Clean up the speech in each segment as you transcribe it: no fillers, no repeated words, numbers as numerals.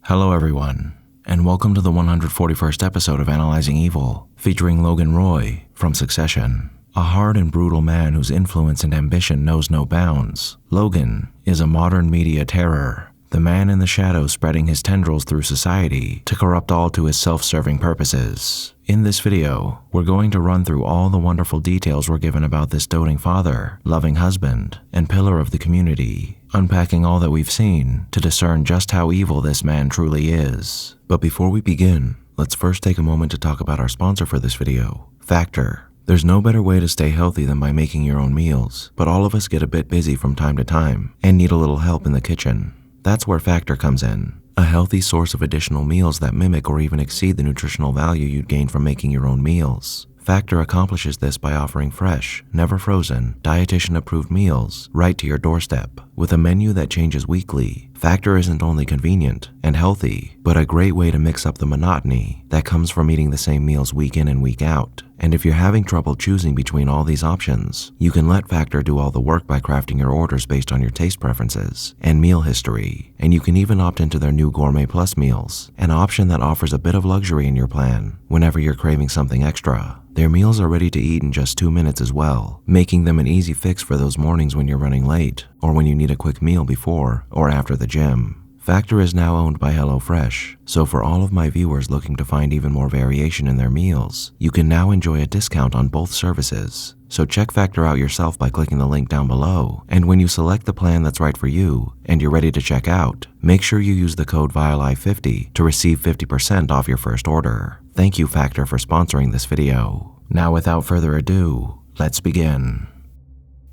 Hello everyone, and welcome to the 141st episode of Analyzing Evil, featuring Logan Roy from Succession. A hard and brutal man whose influence and ambition knows no bounds, Logan is a modern media terror, the man in the shadows spreading his tendrils through society to corrupt all to his self-serving purposes. In this video, we're going to run through all the wonderful details we're given about this doting father, loving husband, and pillar of the community, unpacking all that we've seen to discern just how evil this man truly is. But before we begin, let's first take a moment to talk about our sponsor for this video, Factor. There's no better way to stay healthy than by making your own meals, but all of us get a bit busy from time to time and need a little help in the kitchen. That's where Factor comes in. A healthy source of additional meals that mimic or even exceed the nutritional value you'd gain from making your own meals. Factor accomplishes this by offering fresh, never frozen, dietitian-approved meals right to your doorstep. With a menu that changes weekly, Factor isn't only convenient and healthy, but a great way to mix up the monotony that comes from eating the same meals week in and week out. And if you're having trouble choosing between all these options, you can let Factor do all the work by crafting your orders based on your taste preferences and meal history. And you can even opt into their new Gourmet Plus meals, an option that offers a bit of luxury in your plan whenever you're craving something extra. Their meals are ready to eat in just 2 minutes as well, making them an easy fix for those mornings when you're running late or when you need a quick meal before or after the gym. Factor is now owned by HelloFresh, so for all of my viewers looking to find even more variation in their meals, you can now enjoy a discount on both services. So check Factor out yourself by clicking the link down below, and when you select the plan that's right for you and you're ready to check out, make sure you use the code VILI50 to receive 50% off your first order. Thank you, Factor, for sponsoring this video. Now without further ado, let's begin.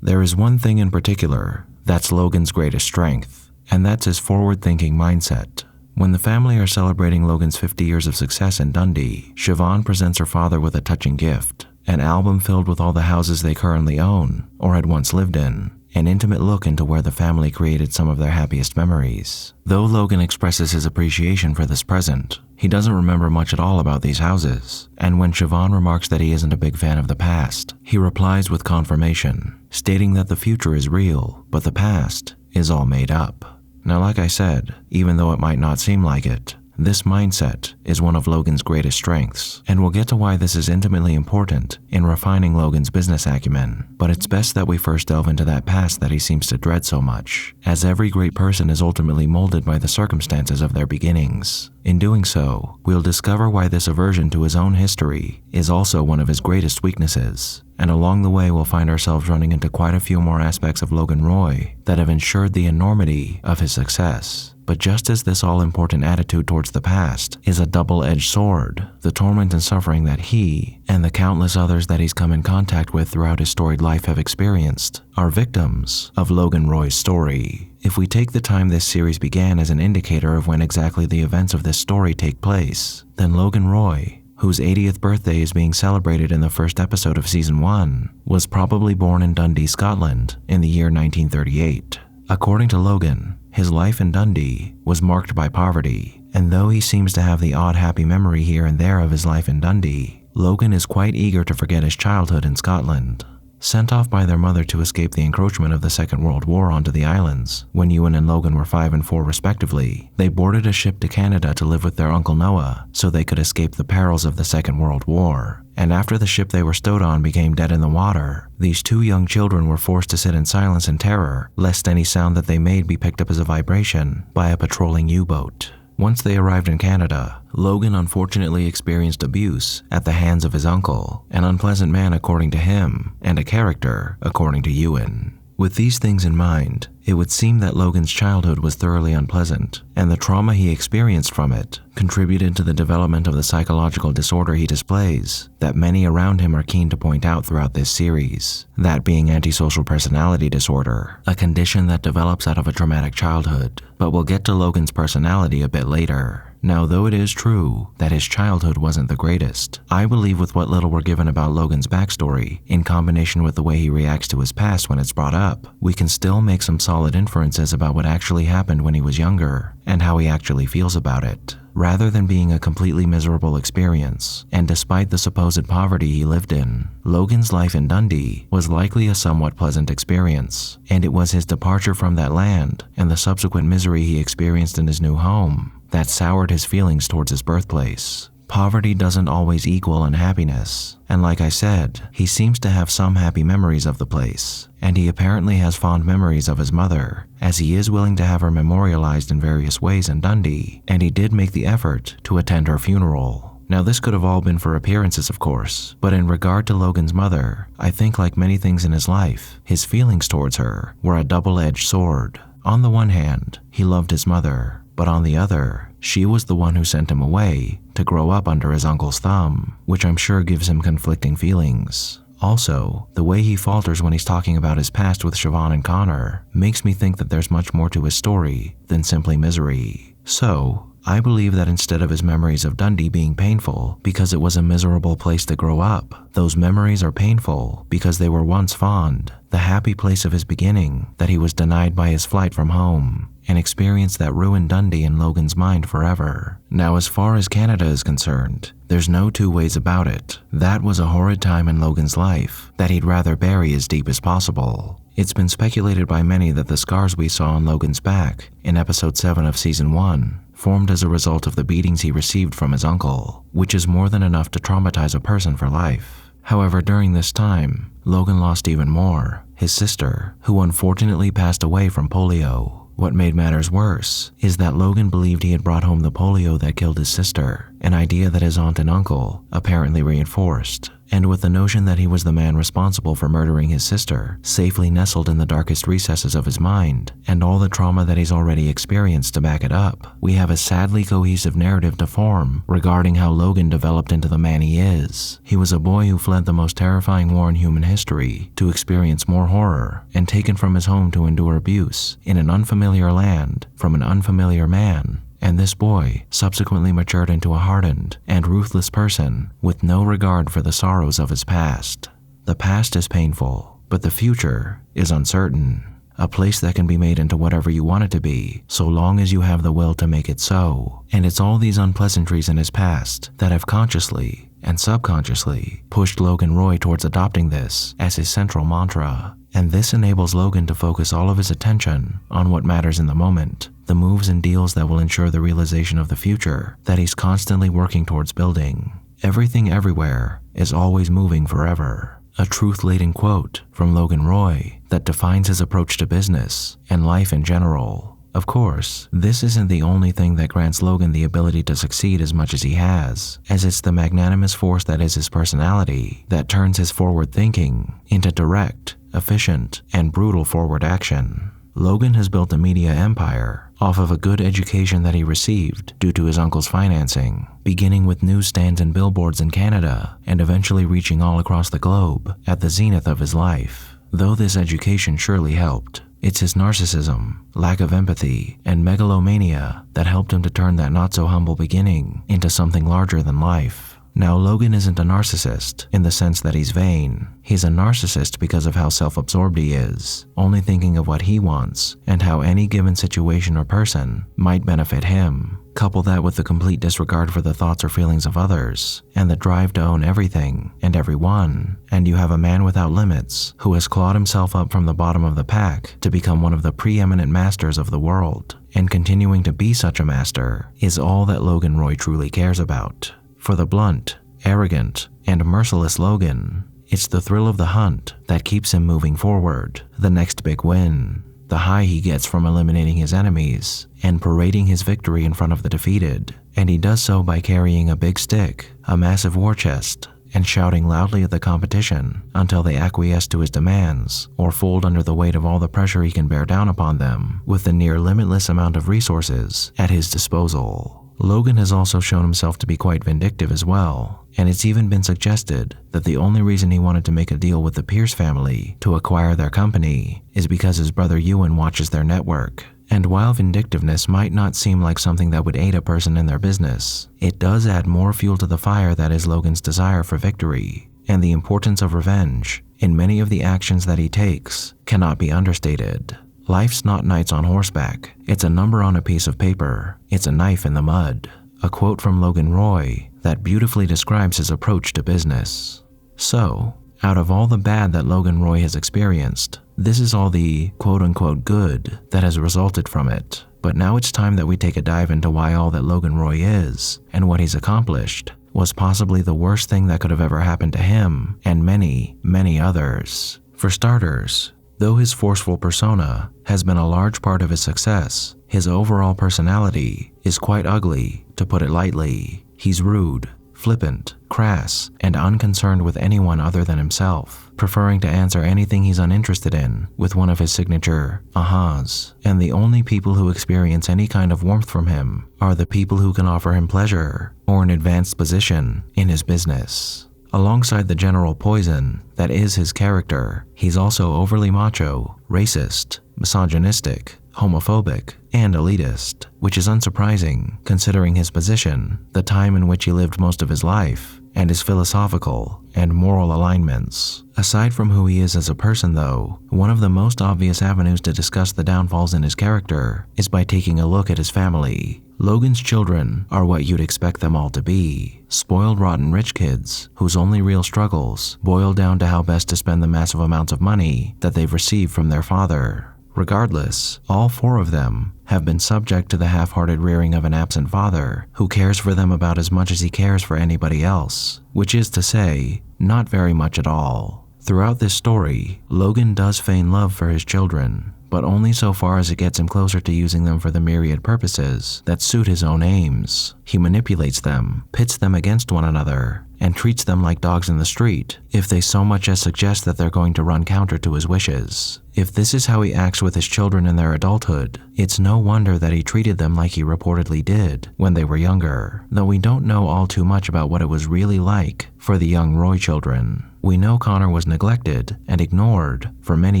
There is one thing in particular that's Logan's greatest strength, and that's his forward-thinking mindset. When the family are celebrating Logan's 50 years of success in Dundee, Siobhan presents her father with a touching gift, an album filled with all the houses they currently own or had once lived in, an intimate look into where the family created some of their happiest memories. Though Logan expresses his appreciation for this present, he doesn't remember much at all about these houses, and when Siobhan remarks that he isn't a big fan of the past, he replies with confirmation, stating that the future is real, but the past is all made up. Now, like I said, even though it might not seem like it, this mindset is one of Logan's greatest strengths, and we'll get to why this is intimately important in refining Logan's business acumen. But it's best that we first delve into that past that he seems to dread so much, as every great person is ultimately molded by the circumstances of their beginnings. In doing so, we'll discover why this aversion to his own history is also one of his greatest weaknesses. And along the way, we'll find ourselves running into quite a few more aspects of Logan Roy that have ensured the enormity of his success. But just as this all-important attitude towards the past is a double-edged sword, the torment and suffering that he and the countless others that he's come in contact with throughout his storied life have experienced are victims of Logan Roy's story. If we take the time this series began as an indicator of when exactly the events of this story take place, then Logan Roy, whose 80th birthday is being celebrated in the first episode of Season 1, was probably born in Dundee, Scotland in the year 1938. According to Logan, his life in Dundee was marked by poverty, and though he seems to have the odd happy memory here and there of his life in Dundee, Logan is quite eager to forget his childhood in Scotland. Sent off by their mother to escape the encroachment of the Second World War onto the islands, when Ewan and Logan were 5 and 4 respectively, they boarded a ship to Canada to live with their Uncle Noah so they could escape the perils of the Second World War. And after the ship they were stowed on became dead in the water, these two young children were forced to sit in silence and terror, lest any sound that they made be picked up as a vibration by a patrolling U-boat. Once they arrived in Canada, Logan unfortunately experienced abuse at the hands of his uncle, an unpleasant man according to him, and a character according to Ewan. With these things in mind, it would seem that Logan's childhood was thoroughly unpleasant, and the trauma he experienced from it contributed to the development of the psychological disorder he displays that many around him are keen to point out throughout this series, that being antisocial personality disorder, a condition that develops out of a traumatic childhood. But we'll get to Logan's personality a bit later. Now, though it is true that his childhood wasn't the greatest, I believe with what little we're given about Logan's backstory, in combination with the way he reacts to his past when it's brought up, we can still make some solid inferences about what actually happened when he was younger and how he actually feels about it, rather than being a completely miserable experience. And despite the supposed poverty he lived in, Logan's life in Dundee was likely a somewhat pleasant experience, and it was his departure from that land and the subsequent misery he experienced in his new home that soured his feelings towards his birthplace. Poverty doesn't always equal unhappiness, and like I said, he seems to have some happy memories of the place, and he apparently has fond memories of his mother, as he is willing to have her memorialized in various ways in Dundee, and he did make the effort to attend her funeral. Now this could have all been for appearances, of course, but in regard to Logan's mother, I think like many things in his life, his feelings towards her were a double-edged sword. On the one hand, he loved his mother, but on the other, she was the one who sent him away to grow up under his uncle's thumb, which I'm sure gives him conflicting feelings. Also, the way he falters when he's talking about his past with Siobhan and Connor makes me think that there's much more to his story than simply misery. So, I believe that instead of his memories of Dundee being painful because it was a miserable place to grow up, those memories are painful because they were once fond, the happy place of his beginning that he was denied by his flight from home, and experienced that ruined Dundee in Logan's mind forever. Now, as far as Canada is concerned, there's no two ways about it. That was a horrid time in Logan's life that he'd rather bury as deep as possible. It's been speculated by many that the scars we saw on Logan's back in episode 7 of season 1 formed as a result of the beatings he received from his uncle, which is more than enough to traumatize a person for life. However, during this time, Logan lost even more, his sister, who unfortunately passed away from polio. What made matters worse is that Logan believed he had brought home the polio that killed his sister, an idea that his aunt and uncle apparently reinforced. And with the notion that he was the man responsible for murdering his sister safely nestled in the darkest recesses of his mind, and all the trauma that he's already experienced to back it up, we have a sadly cohesive narrative to form regarding how Logan developed into the man he is. He was a boy who fled the most terrifying war in human history to experience more horror, and taken from his home to endure abuse in an unfamiliar land from an unfamiliar man. And this boy subsequently matured into a hardened and ruthless person with no regard for the sorrows of his past. The past is painful, but the future is uncertain. A place that can be made into whatever you want it to be, so long as you have the will to make it so. And it's all these unpleasantries in his past that have consciously and subconsciously pushed Logan Roy towards adopting this as his central mantra. And this enables Logan to focus all of his attention on what matters in the moment, the moves and deals that will ensure the realization of the future that he's constantly working towards building. Everything everywhere is always moving forever. A truth-laden quote from Logan Roy that defines his approach to business and life in general. Of course, this isn't the only thing that grants Logan the ability to succeed as much as he has, as it's the magnanimous force that is his personality that turns his forward thinking into direct, efficient, and brutal forward action. Logan has built a media empire off of a good education that he received due to his uncle's financing, beginning with newsstands and billboards in Canada and eventually reaching all across the globe at the zenith of his life. Though this education surely helped, it's his narcissism, lack of empathy, and megalomania that helped him to turn that not-so-humble beginning into something larger than life. Now, Logan isn't a narcissist in the sense that he's vain. He's a narcissist because of how self-absorbed he is, only thinking of what he wants and how any given situation or person might benefit him. Couple that with the complete disregard for the thoughts or feelings of others, and the drive to own everything and everyone, and you have a man without limits who has clawed himself up from the bottom of the pack to become one of the preeminent masters of the world. And continuing to be such a master is all that Logan Roy truly cares about. For the blunt, arrogant, and merciless Logan, it's the thrill of the hunt that keeps him moving forward, the next big win, the high he gets from eliminating his enemies and parading his victory in front of the defeated. And he does so by carrying a big stick, a massive war chest, and shouting loudly at the competition until they acquiesce to his demands or fold under the weight of all the pressure he can bear down upon them with the near limitless amount of resources at his disposal. Logan has also shown himself to be quite vindictive as well, and it's even been suggested that the only reason he wanted to make a deal with the Pierce family to acquire their company is because his brother Ewan watches their network. And while vindictiveness might not seem like something that would aid a person in their business, it does add more fuel to the fire that is Logan's desire for victory, and the importance of revenge in many of the actions that he takes cannot be understated. Life's not knights on horseback. It's a number on a piece of paper. It's a knife in the mud. A quote from Logan Roy that beautifully describes his approach to business. So, out of all the bad that Logan Roy has experienced, this is all the quote-unquote good that has resulted from it. But now it's time that we take a dive into why all that Logan Roy is, and what he's accomplished, was possibly the worst thing that could have ever happened to him, and many, many others. For starters, though his forceful persona has been a large part of his success, his overall personality is quite ugly, to put it lightly. He's rude, flippant, crass, and unconcerned with anyone other than himself, preferring to answer anything he's uninterested in with one of his signature ahas. And the only people who experience any kind of warmth from him are the people who can offer him pleasure or an advanced position in his business. Alongside the general poison that is his character, he's also overly macho, racist, misogynistic, homophobic, and elitist, which is unsurprising considering his position, the time in which he lived most of his life, and his philosophical and moral alignments. Aside from who he is as a person though, one of the most obvious avenues to discuss the downfalls in his character is by taking a look at his family. Logan's children are what you'd expect them all to be, spoiled rotten rich kids whose only real struggles boil down to how best to spend the massive amounts of money that they've received from their father. Regardless, all 4 of them have been subject to the half-hearted rearing of an absent father who cares for them about as much as he cares for anybody else, which is to say, not very much at all. Throughout this story, Logan does feign love for his children, but only so far as it gets him closer to using them for the myriad purposes that suit his own aims. He manipulates them, pits them against one another, and treats them like dogs in the street if they so much as suggest that they're going to run counter to his wishes. If this is how he acts with his children in their adulthood, it's no wonder that he treated them like he reportedly did when they were younger, though we don't know all too much about what it was really like for the young Roy children. We know Connor was neglected and ignored for many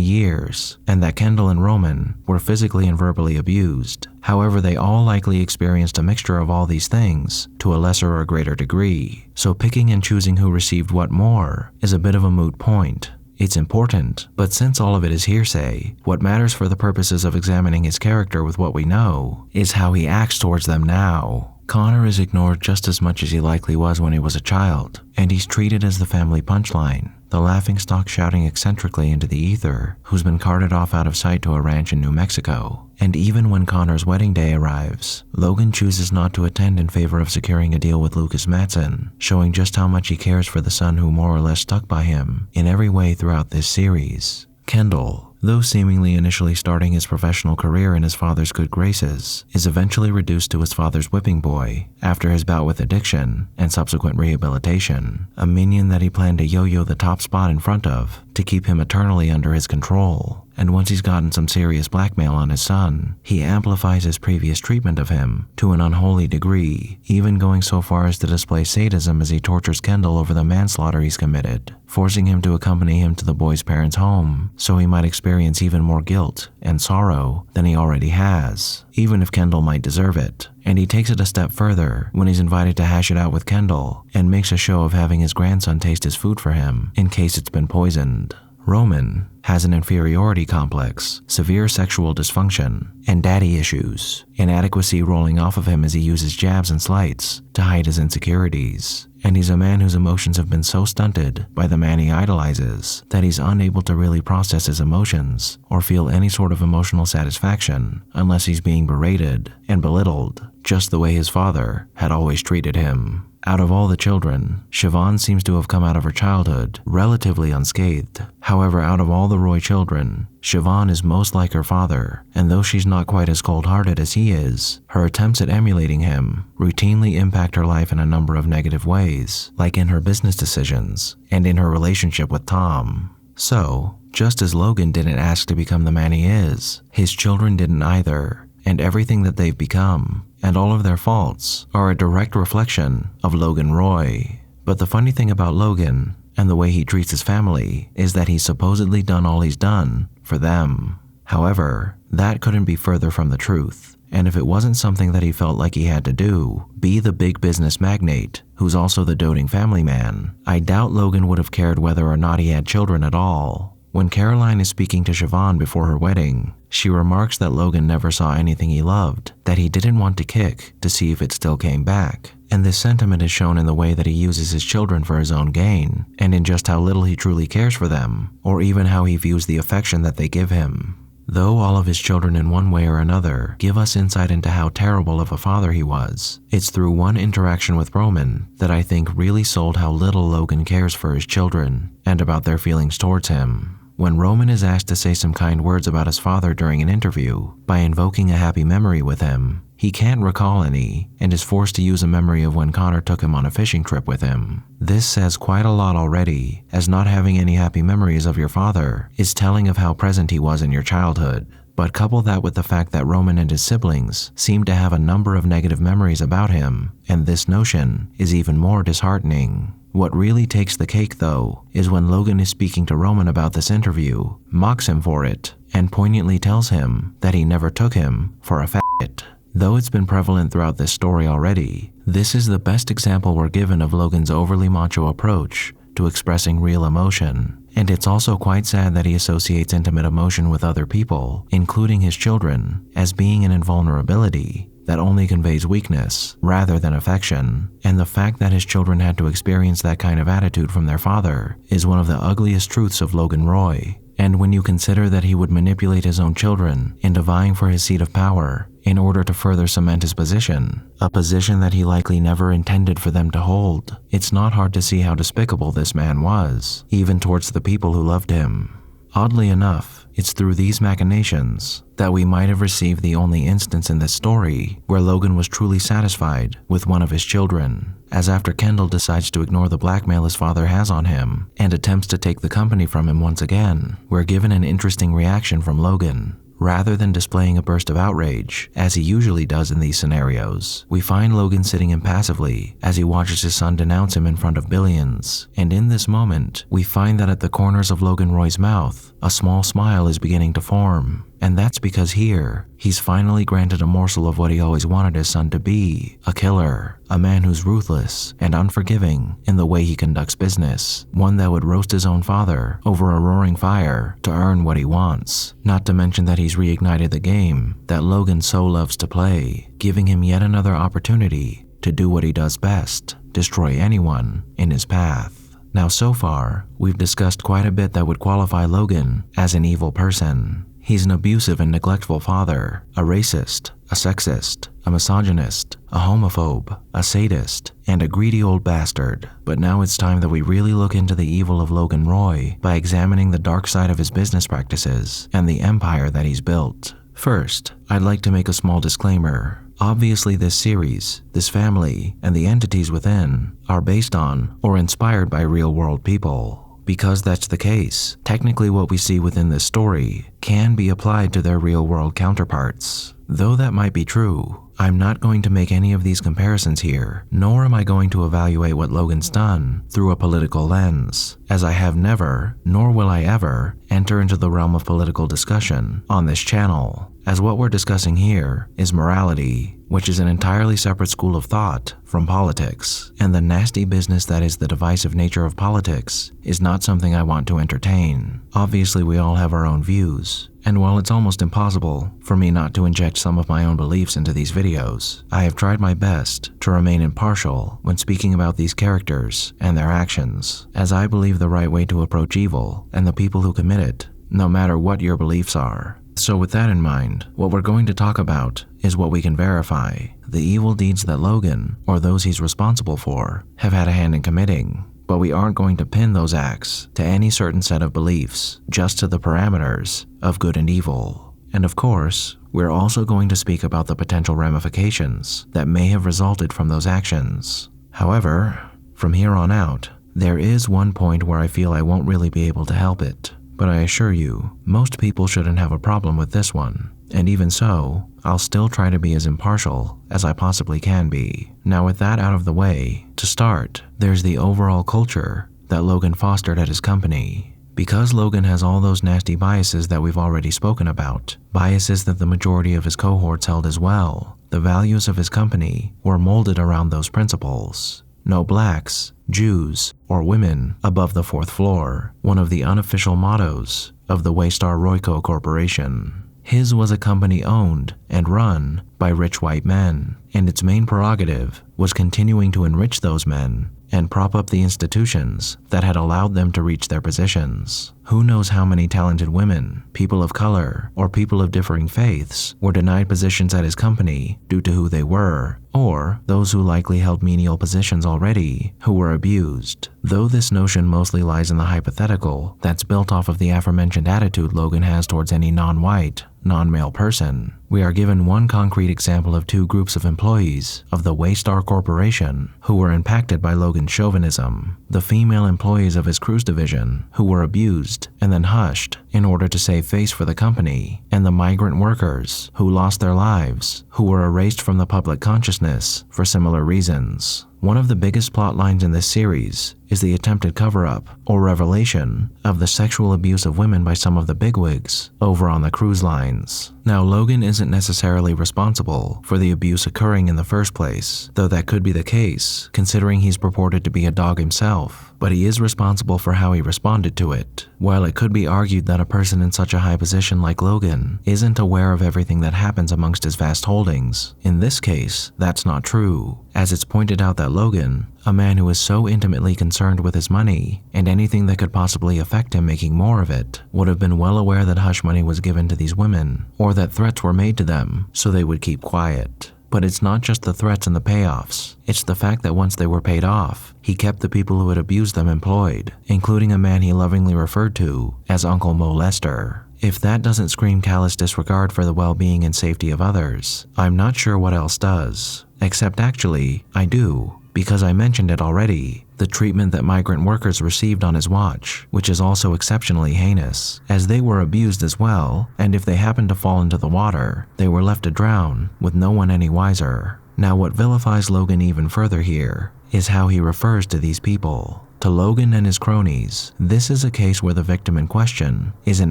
years, and that Kendall and Roman were physically and verbally abused. However, they all likely experienced a mixture of all these things to a lesser or greater degree, so picking and choosing who received what more is a bit of a moot point. It's important, but since all of it is hearsay, what matters for the purposes of examining his character with what we know is how he acts towards them now. Connor is ignored just as much as he likely was when he was a child, and he's treated as the family punchline, the laughingstock shouting eccentrically into the ether, who's been carted off out of sight to a ranch in New Mexico. And even when Connor's wedding day arrives, Logan chooses not to attend in favor of securing a deal with Lucas Matson, showing just how much he cares for the son who more or less stuck by him in every way throughout this series. Kendall, though seemingly initially starting his professional career in his father's good graces, is eventually reduced to his father's whipping boy after his bout with addiction and subsequent rehabilitation, a minion that he planned to yo-yo the top spot in front of to keep him eternally under his control. And once he's gotten some serious blackmail on his son, he amplifies his previous treatment of him to an unholy degree, even going so far as to display sadism as he tortures Kendall over the manslaughter he's committed, forcing him to accompany him to the boy's parents' home so he might experience even more guilt and sorrow than he already has, even if Kendall might deserve it. And he takes it a step further when he's invited to hash it out with Kendall and makes a show of having his grandson taste his food for him in case it's been poisoned. Roman has an inferiority complex, severe sexual dysfunction, and daddy issues, inadequacy rolling off of him as he uses jabs and slights to hide his insecurities. And he's a man whose emotions have been so stunted by the man he idolizes that he's unable to really process his emotions or feel any sort of emotional satisfaction unless he's being berated and belittled, just the way his father had always treated him. Out of all the children, Siobhan seems to have come out of her childhood relatively unscathed. However, out of all the Roy children, Siobhan is most like her father, and though she's not quite as cold-hearted as he is, her attempts at emulating him routinely impact her life in a number of negative ways, like in her business decisions and in her relationship with Tom. So, just as Logan didn't ask to become the man he is, his children didn't either, and everything that they've become, and all of their faults, are a direct reflection of Logan Roy. But the funny thing about Logan, and the way he treats his family, is that he's supposedly done all he's done for them. However, that couldn't be further from the truth, and if it wasn't something that he felt like he had to do, be the big business magnate, who's also the doting family man, I doubt Logan would have cared whether or not he had children at all. When Caroline is speaking to Siobhan before her wedding, she remarks that Logan never saw anything he loved that he didn't want to kick to see if it still came back. And this sentiment is shown in the way that he uses his children for his own gain, and in just how little he truly cares for them, or even how he views the affection that they give him. Though all of his children in one way or another give us insight into how terrible of a father he was, it's through one interaction with Roman that I think really sold how little Logan cares for his children and about their feelings towards him. When Roman is asked to say some kind words about his father during an interview by invoking a happy memory with him, he can't recall any and is forced to use a memory of when Connor took him on a fishing trip with him. This says quite a lot already, as not having any happy memories of your father is telling of how present he was in your childhood. But couple that with the fact that Roman and his siblings seem to have a number of negative memories about him, and this notion is even more disheartening. What really takes the cake, though, is when Logan is speaking to Roman about this interview, mocks him for it, and poignantly tells him that he never took him for a faggot. Though it's been prevalent throughout this story already, this is the best example we're given of Logan's overly macho approach to expressing real emotion, and it's also quite sad that he associates intimate emotion with other people, including his children, as being an invulnerability that only conveys weakness rather than affection, and the fact that his children had to experience that kind of attitude from their father is one of the ugliest truths of Logan Roy. And when you consider that he would manipulate his own children into vying for his seat of power in order to further cement his position, a position that he likely never intended for them to hold, it's not hard to see how despicable this man was, even towards the people who loved him. Oddly enough, it's through these machinations that we might have received the only instance in this story where Logan was truly satisfied with one of his children, as after Kendall decides to ignore the blackmail his father has on him and attempts to take the company from him once again, we're given an interesting reaction from Logan. Rather than displaying a burst of outrage, as he usually does in these scenarios, we find Logan sitting impassively as he watches his son denounce him in front of billions. And in this moment, we find that at the corners of Logan Roy's mouth, a small smile is beginning to form. And that's because here, he's finally granted a morsel of what he always wanted his son to be, a killer, a man who's ruthless and unforgiving in the way he conducts business, one that would roast his own father over a roaring fire to earn what he wants. Not to mention that he's reignited the game that Logan so loves to play, giving him yet another opportunity to do what he does best, destroy anyone in his path. Now so far, we've discussed quite a bit that would qualify Logan as an evil person. He's an abusive and neglectful father, a racist, a sexist, a misogynist, a homophobe, a sadist, and a greedy old bastard. But now it's time that we really look into the evil of Logan Roy by examining the dark side of his business practices and the empire that he's built. First, I'd like to make a small disclaimer. Obviously, this series, this family, and the entities within are based on or inspired by real-world people. Because that's the case, technically what we see within this story can be applied to their real-world counterparts. Though that might be true, I'm not going to make any of these comparisons here, nor am I going to evaluate what Logan's done through a political lens, as I have never, nor will I ever, enter into the realm of political discussion on this channel, as what we're discussing here is morality, which is an entirely separate school of thought from politics, and the nasty business that is the divisive nature of politics is not something I want to entertain. Obviously, we all have our own views, and while it's almost impossible for me not to inject some of my own beliefs into these videos, I have tried my best to remain impartial when speaking about these characters and their actions, as I believe the right way to approach evil and the people who commit it, no matter what your beliefs are. So with that in mind, what we're going to talk about is what we can verify, the evil deeds that Logan, or those he's responsible for, have had a hand in committing. But we aren't going to pin those acts to any certain set of beliefs, just to the parameters of good and evil. And of course, we're also going to speak about the potential ramifications that may have resulted from those actions. However, from here on out, there is one point where I feel I won't really be able to help it. But I assure you, most people shouldn't have a problem with this one. And even so, I'll still try to be as impartial as I possibly can be. Now with that out of the way, to start, there's the overall culture that Logan fostered at his company. Because Logan has all those nasty biases that we've already spoken about, biases that the majority of his cohorts held as well, the values of his company were molded around those principles. No blacks, Jews, or women above the 4th floor, one of the unofficial mottos of the Waystar Royco Corporation. His was a company owned and run by rich white men, and its main prerogative was continuing to enrich those men and prop up the institutions that had allowed them to reach their positions. Who knows how many talented women, people of color, or people of differing faiths were denied positions at his company due to who they were, or those who likely held menial positions already who were abused. Though this notion mostly lies in the hypothetical that's built off of the aforementioned attitude Logan has towards any non-white, non-male person, we are given one concrete example of two groups of employees of the Waystar Corporation who were impacted by Logan's chauvinism. The female employees of his cruise division who were abused and then hushed in order to save face for the company, and the migrant workers who lost their lives, who were erased from the public consciousness for similar reasons. One of the biggest plot lines in this series is the attempted cover-up or revelation of the sexual abuse of women by some of the bigwigs over on the cruise lines. Now, Logan isn't necessarily responsible for the abuse occurring in the first place, though that could be the case considering he's purported to be a dog himself, but he is responsible for how he responded to it. While it could be argued that a person in such a high position like Logan isn't aware of everything that happens amongst his vast holdings, in this case, that's not true, as it's pointed out that Logan, a man who is so intimately concerned with his money and anything that could possibly affect him making more of it, would have been well aware that hush money was given to these women, or that threats were made to them so they would keep quiet. But it's not just the threats and the payoffs, it's the fact that once they were paid off, he kept the people who had abused them employed, including a man he lovingly referred to as Uncle Molester. If that doesn't scream callous disregard for the well-being and safety of others, I'm not sure what else does. Except actually, I do, because I mentioned it already, the treatment that migrant workers received on his watch, which is also exceptionally heinous, as they were abused as well, and if they happened to fall into the water, they were left to drown, with no one any wiser. Now, what vilifies Logan even further here is how he refers to these people. To Logan and his cronies, this is a case where the victim in question is an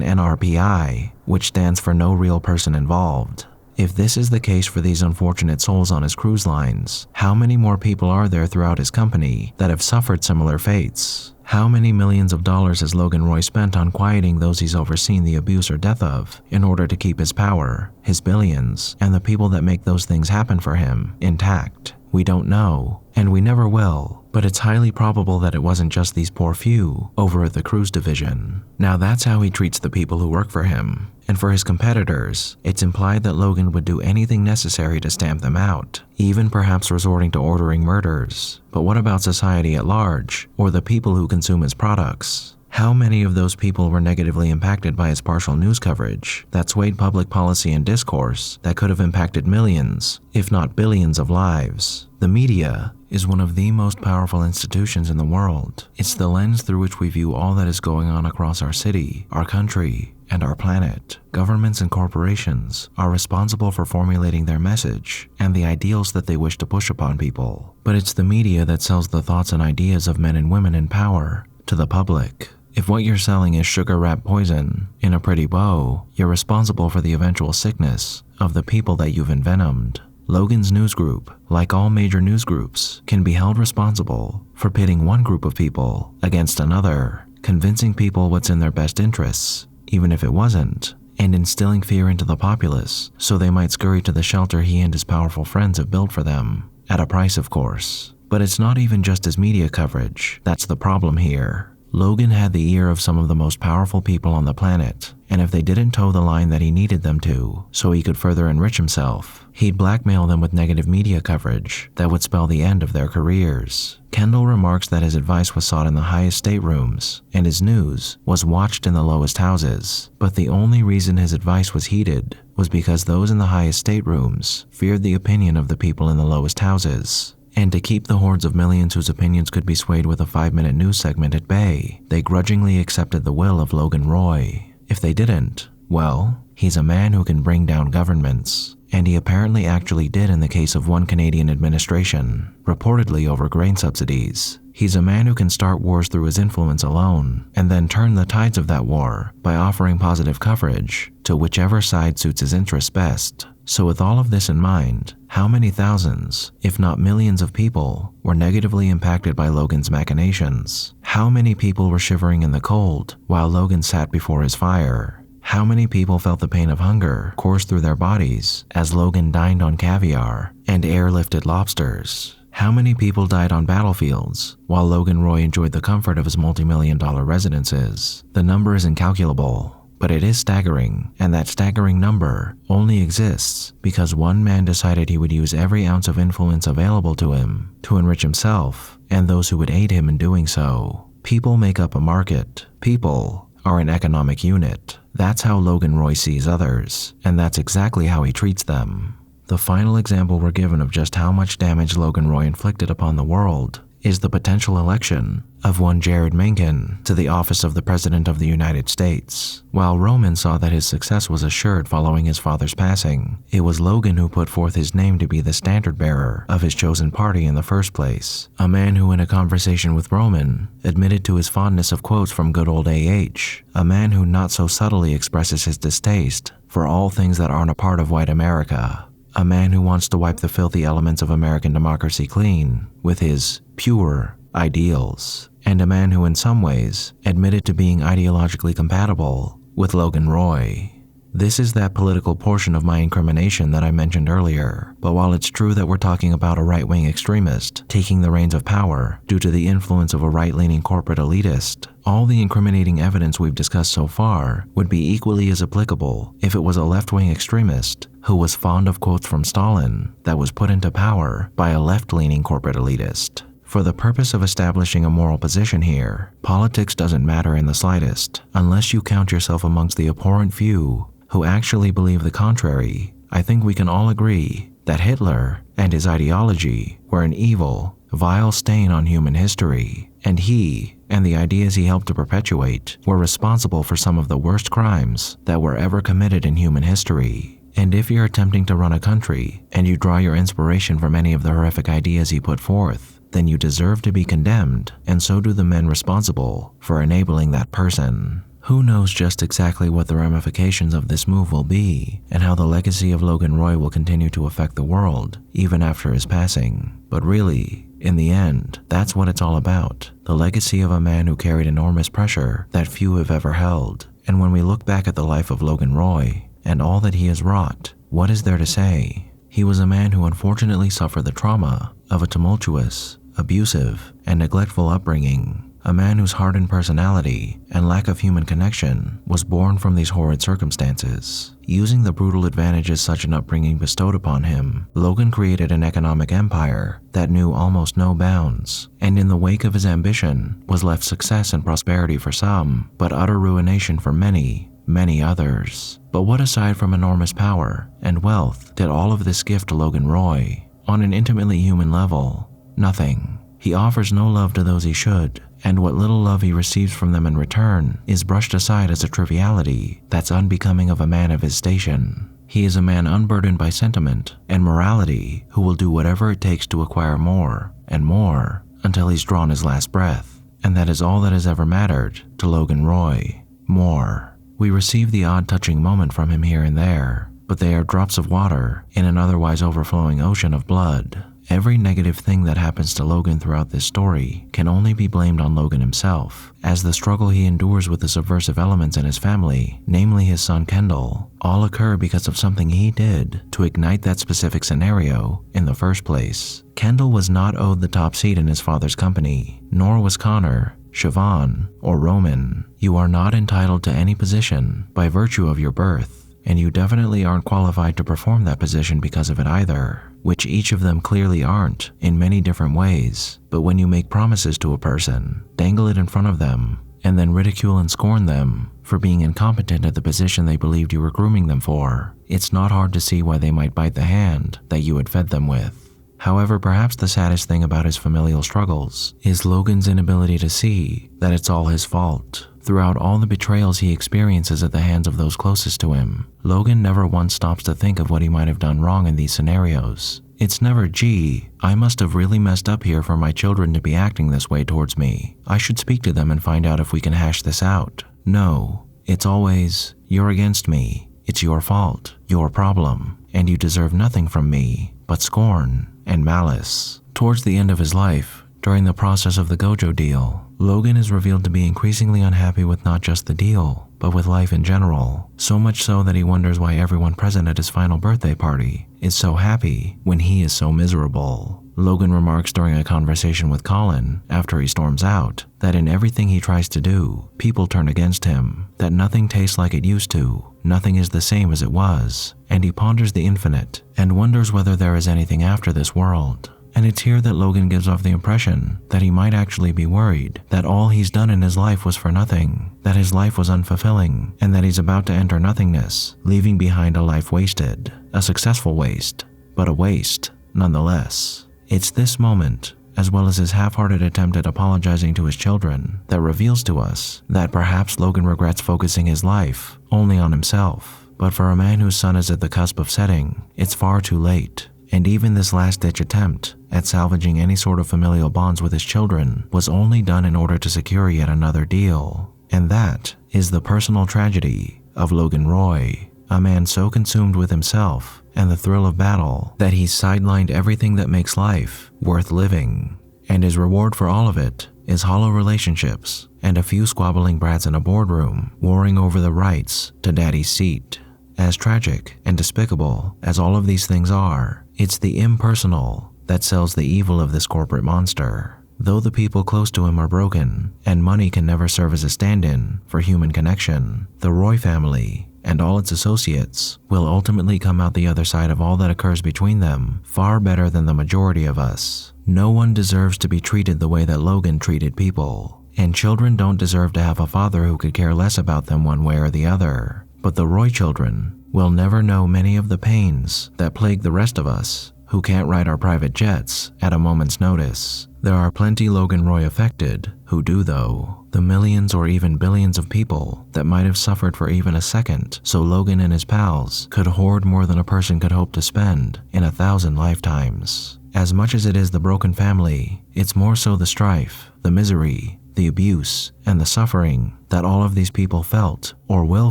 NRPI, which stands for no real person involved. If this is the case for these unfortunate souls on his cruise lines, how many more people are there throughout his company that have suffered similar fates? How many millions of dollars has Logan Roy spent on quieting those he's overseen the abuse or death of in order to keep his power, his billions, and the people that make those things happen for him intact? We don't know, and we never will, but it's highly probable that it wasn't just these poor few over at the cruise division. Now that's how he treats the people who work for him. And for his competitors, it's implied that Logan would do anything necessary to stamp them out, even perhaps resorting to ordering murders. But what about society at large, or the people who consume his products? How many of those people were negatively impacted by his partial news coverage that swayed public policy and discourse that could have impacted millions, if not billions of lives? The media is one of the most powerful institutions in the world. It's the lens through which we view all that is going on across our city, our country, and our planet. Governments and corporations are responsible for formulating their message and the ideals that they wish to push upon people. But it's the media that sells the thoughts and ideas of men and women in power to the public. If what you're selling is sugar-wrapped poison in a pretty bow, you're responsible for the eventual sickness of the people that you've envenomed. Logan's news group, like all major news groups, can be held responsible for pitting one group of people against another, convincing people what's in their best interests, even if it wasn't, and instilling fear into the populace so they might scurry to the shelter he and his powerful friends have built for them, at a price of course. But it's not even just his media coverage that's the problem here. Logan had the ear of some of the most powerful people on the planet, and if they didn't toe the line that he needed them to, so he could further enrich himself, he'd blackmail them with negative media coverage that would spell the end of their careers. Kendall remarks that his advice was sought in the highest staterooms, and his news was watched in the lowest houses. But the only reason his advice was heeded was because those in the highest staterooms feared the opinion of the people in the lowest houses. And to keep the hordes of millions whose opinions could be swayed with a 5-minute news segment at bay, they grudgingly accepted the will of Logan Roy. If they didn't, well, he's a man who can bring down governments. And he apparently actually did in the case of one Canadian administration, reportedly over grain subsidies. He's a man who can start wars through his influence alone, and then turn the tides of that war by offering positive coverage to whichever side suits his interests best. So with all of this in mind, how many thousands, if not millions of people, were negatively impacted by Logan's machinations? How many people were shivering in the cold while Logan sat before his fire? How many people felt the pain of hunger course through their bodies as Logan dined on caviar and airlifted lobsters? How many people died on battlefields while Logan Roy enjoyed the comfort of his multi-million-dollar residences? The number is incalculable. But it is staggering, and that staggering number only exists because one man decided he would use every ounce of influence available to him to enrich himself and those who would aid him in doing so. People make up a market. People are an economic unit. That's how Logan Roy sees others, and that's exactly how he treats them. The final example we're given of just how much damage Logan Roy inflicted upon the world is the potential election of one Jared Mencken to the office of the President of the United States. While Roman saw that his success was assured following his father's passing, it was Logan who put forth his name to be the standard bearer of his chosen party in the first place, a man who in a conversation with Roman admitted to his fondness of quotes from good old A.H., a man who not so subtly expresses his distaste for all things that aren't a part of white America. A man who wants to wipe the filthy elements of American democracy clean with his pure ideals, and a man who in some ways admitted to being ideologically compatible with Logan Roy. This is that political portion of my incrimination that I mentioned earlier, but while it's true that we're talking about a right-wing extremist taking the reins of power due to the influence of a right-leaning corporate elitist, all the incriminating evidence we've discussed so far would be equally as applicable if it was a left-wing extremist who was fond of quotes from Stalin that was put into power by a left-leaning corporate elitist. For the purpose of establishing a moral position here, politics doesn't matter in the slightest, unless you count yourself amongst the abhorrent few who actually believe the contrary. I think we can all agree that Hitler and his ideology were an evil, vile stain on human history, and he and the ideas he helped to perpetuate were responsible for some of the worst crimes that were ever committed in human history. And if you're attempting to run a country and you draw your inspiration from any of the horrific ideas he put forth, then you deserve to be condemned, and so do the men responsible for enabling that person. Who knows just exactly what the ramifications of this move will be, and how the legacy of Logan Roy will continue to affect the world, even after his passing. But really, in the end, that's what it's all about. The legacy of a man who carried enormous pressure that few have ever held. And when we look back at the life of Logan Roy, and all that he has wrought, what is there to say? He was a man who unfortunately suffered the trauma of a tumultuous, abusive, and neglectful upbringing. A man whose hardened personality and lack of human connection was born from these horrid circumstances. Using the brutal advantages such an upbringing bestowed upon him, Logan created an economic empire that knew almost no bounds, and in the wake of his ambition was left success and prosperity for some, but utter ruination for many, many others. But what aside from enormous power and wealth did all of this give to Logan Roy? On an intimately human level, nothing. He offers no love to those he should, and what little love he receives from them in return is brushed aside as a triviality that's unbecoming of a man of his station. He is a man unburdened by sentiment and morality who will do whatever it takes to acquire more and more until he's drawn his last breath. And that is all that has ever mattered to Logan Roy. More. We receive the odd touching moment from him here and there, but they are drops of water in an otherwise overflowing ocean of blood. Every negative thing that happens to Logan throughout this story can only be blamed on Logan himself, as the struggle he endures with the subversive elements in his family, namely his son Kendall, all occur because of something he did to ignite that specific scenario in the first place. Kendall was not owed the top seat in his father's company, nor was Connor, Siobhan, or Roman. You are not entitled to any position by virtue of your birth, and you definitely aren't qualified to perform that position because of it either, which each of them clearly aren't in many different ways. But when you make promises to a person, dangle it in front of them, and then ridicule and scorn them for being incompetent at the position they believed you were grooming them for, it's not hard to see why they might bite the hand that you had fed them with. However, perhaps the saddest thing about his familial struggles is Logan's inability to see that it's all his fault. Throughout all the betrayals he experiences at the hands of those closest to him, Logan never once stops to think of what he might have done wrong in these scenarios. It's never, gee, I must have really messed up here for my children to be acting this way towards me. I should speak to them and find out if we can hash this out. No, it's always, you're against me. It's your fault, your problem, and you deserve nothing from me but scorn and malice. Towards the end of his life, during the process of the Gojo deal, Logan is revealed to be increasingly unhappy with not just the deal, but with life in general, so much so that he wonders why everyone present at his final birthday party is so happy when he is so miserable. Logan remarks during a conversation with Colin after he storms out that in everything he tries to do, people turn against him, that nothing tastes like it used to, nothing is the same as it was, and he ponders the infinite and wonders whether there is anything after this world. And it's here that Logan gives off the impression that he might actually be worried that all he's done in his life was for nothing, that his life was unfulfilling, and that he's about to enter nothingness, leaving behind a life wasted, a successful waste, but a waste nonetheless. It's this moment, as well as his half-hearted attempt at apologizing to his children, that reveals to us that perhaps Logan regrets focusing his life only on himself. But for a man whose son is at the cusp of setting, it's far too late. And even this last-ditch attempt at salvaging any sort of familial bonds with his children was only done in order to secure yet another deal. And that is the personal tragedy of Logan Roy, a man so consumed with himself and the thrill of battle that he's sidelined everything that makes life worth living. And his reward for all of it is hollow relationships and a few squabbling brats in a boardroom warring over the rights to daddy's seat. As tragic and despicable as all of these things are, it's the impersonal that sells the evil of this corporate monster. Though the people close to him are broken, and money can never serve as a stand-in for human connection, the Roy family and all its associates will ultimately come out the other side of all that occurs between them far better than the majority of us. No one deserves to be treated the way that Logan treated people, and children don't deserve to have a father who could care less about them one way or the other. But the Roy children will never know many of the pains that plague the rest of us who can't ride our private jets at a moment's notice. There are plenty Logan Roy affected who do though. The millions or even billions of people that might have suffered for even a second so Logan and his pals could hoard more than a person could hope to spend in 1,000 lifetimes. As much as it is the broken family, it's more so the strife, the misery, the abuse, and the suffering that all of these people felt or will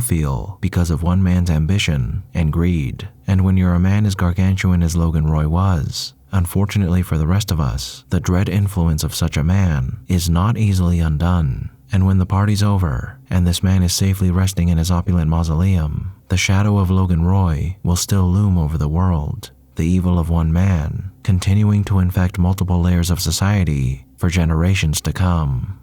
feel because of one man's ambition and greed. And when you're a man as gargantuan as Logan Roy was, unfortunately for the rest of us, the dread influence of such a man is not easily undone. And when the party's over and this man is safely resting in his opulent mausoleum, the shadow of Logan Roy will still loom over the world. The evil of one man, continuing to infect multiple layers of society for generations to come.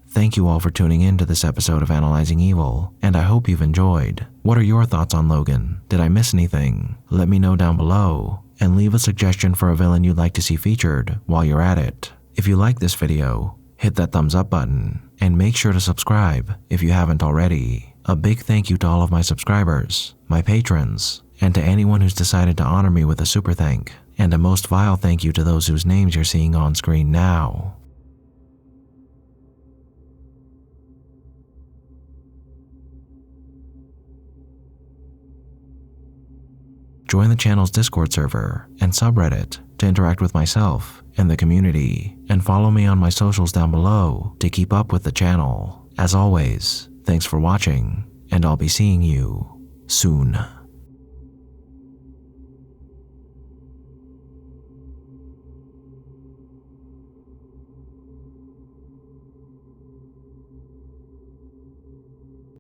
Thank you all for tuning in to this episode of Analyzing Evil, and I hope you've enjoyed. What are your thoughts on Logan? Did I miss anything? Let me know down below, and leave a suggestion for a villain you'd like to see featured while you're at it. If you like this video, hit that thumbs up button, and make sure to subscribe if you haven't already. A big thank you to all of my subscribers, my patrons, and to anyone who's decided to honor me with a super thank, and a most vile thank you to those whose names you're seeing on screen now. Join the channel's Discord server and subreddit to interact with myself and the community, and follow me on my socials down below to keep up with the channel. As always, thanks for watching, and I'll be seeing you soon.